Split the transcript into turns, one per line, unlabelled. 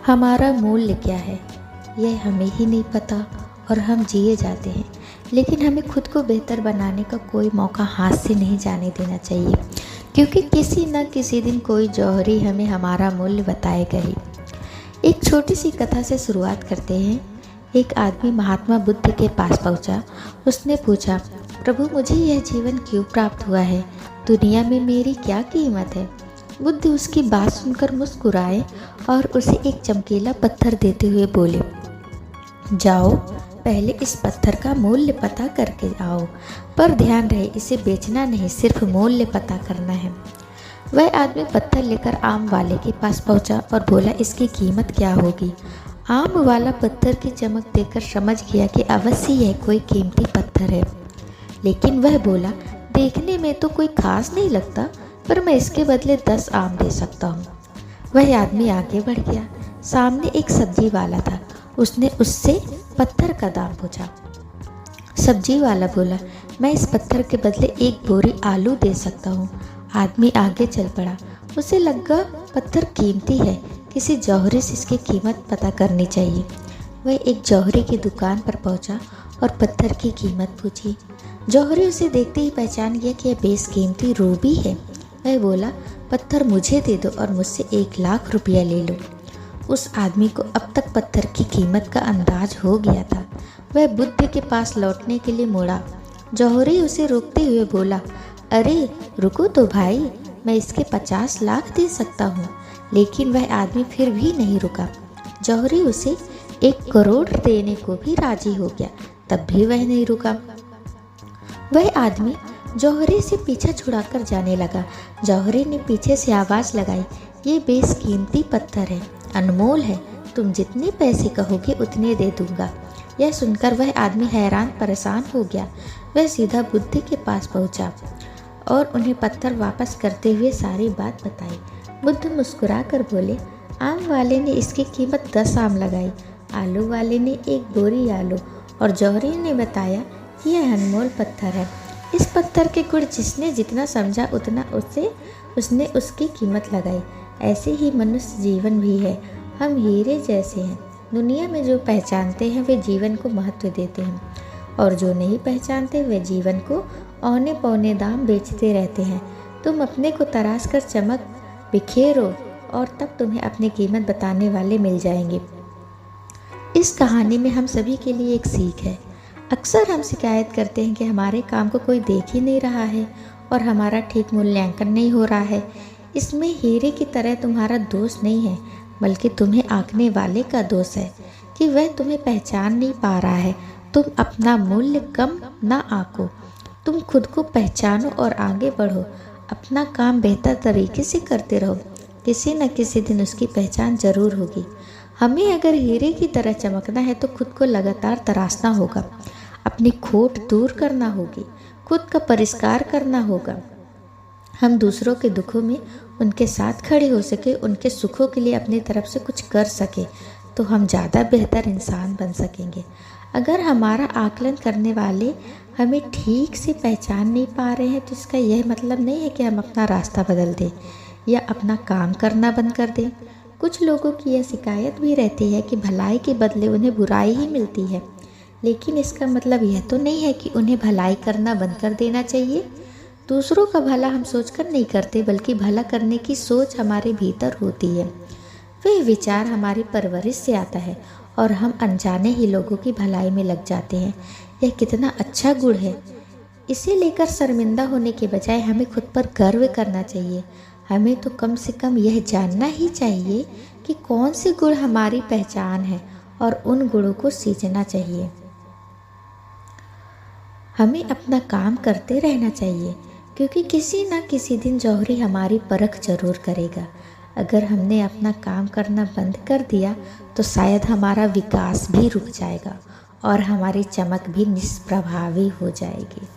हमारा मूल्य क्या है यह हमें ही नहीं पता और हम जिए जाते हैं, लेकिन हमें खुद को बेहतर बनाने का कोई मौका हाथ से नहीं जाने देना चाहिए, क्योंकि किसी न किसी दिन कोई जौहरी हमें हमारा मूल्य बताएगा ही। एक छोटी सी कथा से शुरुआत करते हैं। एक आदमी महात्मा बुद्ध के पास पहुंचा। उसने पूछा, प्रभु मुझे यह जीवन क्यों प्राप्त हुआ है? दुनिया में मेरी क्या कीमत है? बुद्ध उसकी बात सुनकर मुस्कुराए और उसे एक चमकीला पत्थर देते हुए बोले, जाओ पहले इस पत्थर का मूल्य पता करके आओ, पर ध्यान रहे इसे बेचना नहीं, सिर्फ मूल्य पता करना है। वह आदमी पत्थर लेकर आम वाले के पास पहुंचा और बोला, इसकी कीमत क्या होगी? आम वाला पत्थर की चमक देखकर समझ गया कि अवश्य यह कोई कीमती पत्थर है, लेकिन वह बोला, देखने में तो कोई खास नहीं लगता, पर मैं इसके बदले 10 आम दे सकता हूँ। वह आदमी आगे बढ़ गया। सामने एक सब्जी वाला था। उसने उससे पत्थर का दाम पूछा। सब्जी वाला बोला, मैं इस पत्थर के बदले 1 बोरी आलू दे सकता हूँ। आदमी आगे चल पड़ा। उसे लगा पत्थर कीमती है, किसी जौहरी से इसकी कीमत पता करनी चाहिए। वह एक जौहरी की दुकान पर पहुंचा और पत्थर की कीमत पूछी। जौहरी उसे देखते ही पहचान गया कि यह बेशकीमती रूबी है। वह बोला, पत्थर मुझे दे दो और मुझसे 1 लाख रुपया ले लो। उस आदमी को अब तक पत्थर की कीमत का अंदाज हो गया था। वह बुद्ध के पास लौटने के लिए मुड़ा। जौहरी उसे रोकते हुए बोला, अरे रुको तो भाई, मैं इसके 50 लाख दे सकता हूँ। लेकिन वह आदमी फिर भी नहीं रुका। जौहरी उसे 1 करोड़ देने को भी राजी हो गया, तब भी वह नहीं रुका। वह आदमी जौहरी से पीछा छुड़ाकर जाने लगा। जौहरी ने पीछे से आवाज़ लगाई, ये बेशकीमती पत्थर है, अनमोल है, तुम जितने पैसे कहोगे उतने दे दूंगा। यह सुनकर वह आदमी हैरान परेशान हो गया। वह सीधा बुद्ध के पास पहुंचा और उन्हें पत्थर वापस करते हुए सारी बात बताई। बुद्ध मुस्कुरा कर बोले, आम वाले ने इसकी कीमत 10 आम लगाई, आलू वाले ने 1 बोरी आलू, और जौहरी ने बताया कि यह अनमोल पत्थर है। इस पत्थर के गुण जिसने जितना समझा उतना उसने उसकी कीमत लगाई। ऐसे ही मनुष्य जीवन भी है। हम हीरे जैसे हैं। दुनिया में जो पहचानते हैं वे जीवन को महत्व देते हैं, और जो नहीं पहचानते वे जीवन को औने पौने दाम बेचते रहते हैं। तुम अपने को तराश कर चमक बिखेरो और तब तुम्हें अपनी कीमत बताने वाले मिल जाएंगे। इस कहानी में हम सभी के लिए एक सीख है। अक्सर हम शिकायत करते हैं कि हमारे काम को कोई देख ही नहीं रहा है और हमारा ठीक मूल्यांकन नहीं हो रहा है। इसमें हीरे की तरह तुम्हारा दोष नहीं है, बल्कि तुम्हें आंकने वाले का दोष है कि वह तुम्हें पहचान नहीं पा रहा है। तुम अपना मूल्य कम ना आंको, तुम खुद को पहचानो और आगे बढ़ो। अपना काम बेहतर तरीके से करते रहो, किसी न किसी दिन उसकी पहचान जरूर होगी। हमें अगर हीरे की तरह चमकना है तो खुद को लगातार तराशना होगा, अपनी खोट दूर करना होगी, खुद का परिष्कार करना होगा। हम दूसरों के दुखों में उनके साथ खड़े हो सके, उनके सुखों के लिए अपनी तरफ से कुछ कर सके, तो हम ज़्यादा बेहतर इंसान बन सकेंगे। अगर हमारा आकलन करने वाले हमें ठीक से पहचान नहीं पा रहे हैं तो इसका यह मतलब नहीं है कि हम अपना रास्ता बदल दें या अपना काम करना बंद कर दें। कुछ लोगों की यह शिकायत भी रहती है कि भलाई के बदले उन्हें बुराई ही मिलती है, लेकिन इसका मतलब यह तो नहीं है कि उन्हें भलाई करना बंद कर देना चाहिए। दूसरों का भला हम सोचकर नहीं करते, बल्कि भला करने की सोच हमारे भीतर होती है। वह विचार हमारी परवरिश से आता है और हम अनजाने ही लोगों की भलाई में लग जाते हैं। यह कितना अच्छा गुण है। इसे लेकर शर्मिंदा होने के बजाय हमें खुद पर गर्व करना चाहिए। हमें तो कम से कम यह जानना ही चाहिए कि कौन से गुण हमारी पहचान है और उन गुणों को सींचना चाहिए। हमें अपना काम करते रहना चाहिए, क्योंकि किसी न किसी दिन जौहरी हमारी परख जरूर करेगा। अगर हमने अपना काम करना बंद कर दिया तो शायद हमारा विकास भी रुक जाएगा और हमारी चमक भी निष्प्रभावी हो जाएगी।